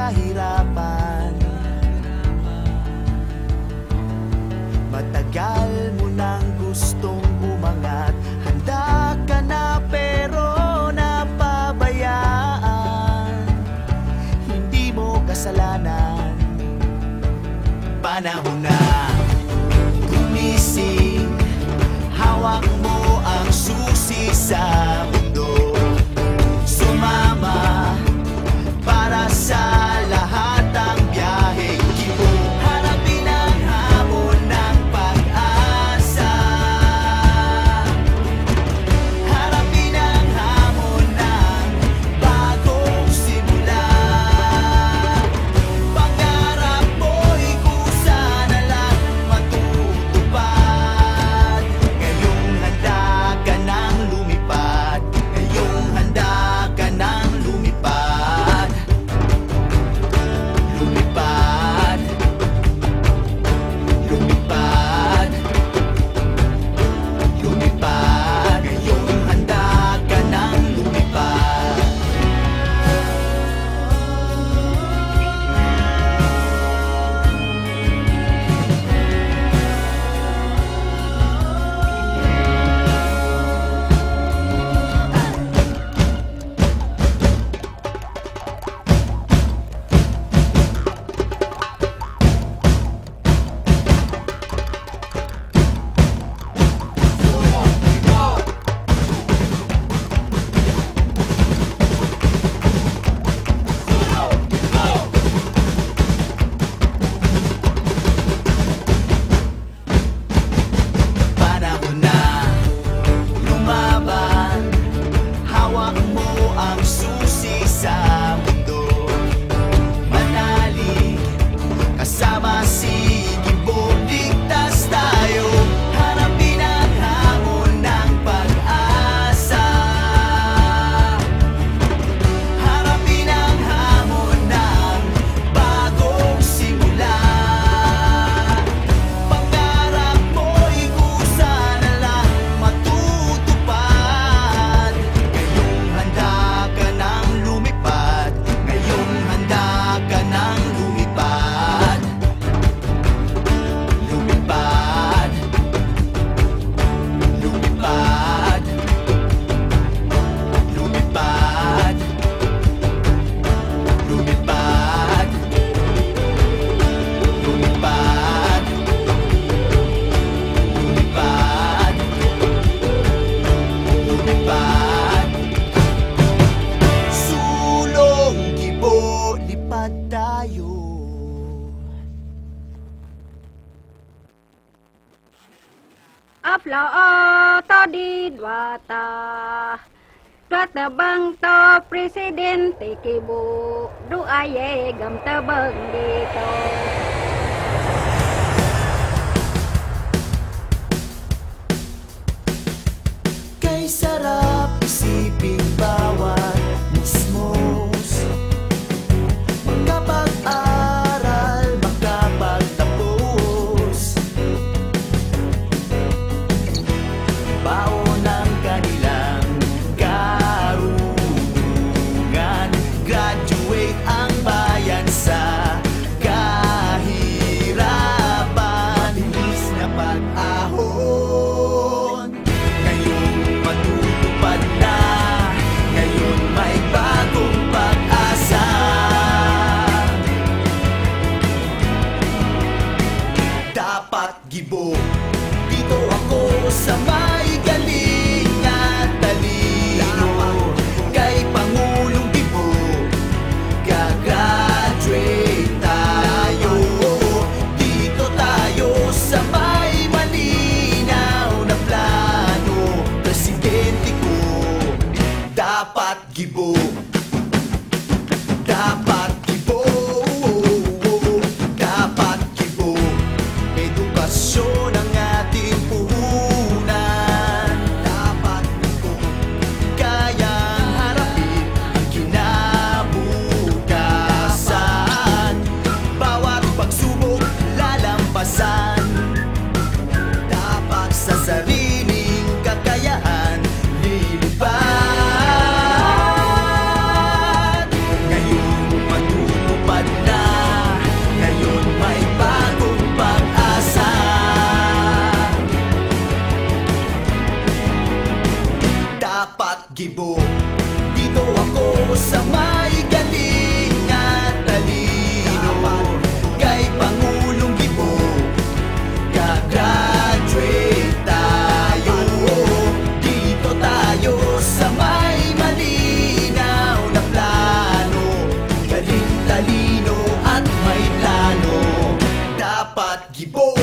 kahirapan. Matagal mo nang gustong umangat, handa ka na pero napabayaan. Hindi mo kasalanan, panahon na gumising. Hawak mo ang susi sa mundo, sumama para sa lahat ang biyaheng kibo. Harapin ang hamon ng pag-asa, harapin ang hamon ng bagong simula. Pangarap mo'y kusa na lang matutupad. Ngayong handa ka nang lumipad, ngayong handa ka nang lumipad. Lumipad, lumipad, lumipad. Ngayong handa ka nang lumipad. Panahon na lumaban, hawak mo ang susi sa mundo. Manalig kasama si Gibong, ligtas tayo. Harapin ang hamon ng pag-asa, harapin ang hamon ng bagong simula. Pangarap mo'y kusa na lang matutupad. Ngayong handa ka nang lumipad, ngayong handa ka nang lumipad. Lumipad, lumipad, lumipad, lumipad, lumipad, lumipad, lumipad. Sulong Gibo, lipad tayo. Apla to di dwata, dwata bang to presidente Kibo, du aye gam tabang dito. Kay sarap isipin bawat musmos, makapag-aral, makapagtapos. Baon ang kanilang karunungan, graduate ang bayan sa kahirapan. Bilis na pag-ahon, ngayon matutupad na, ngayon may bagong pag-asa. Dapat Gibo, dito ako sa may galing at talino. Kay Pangulong Gibo, gagraduate tayo. Dito tayo sa may malinaw na plano. Presidente ko, dapat Gibo, dapat Gibo, dapat Gibo. Edukasyon Gibo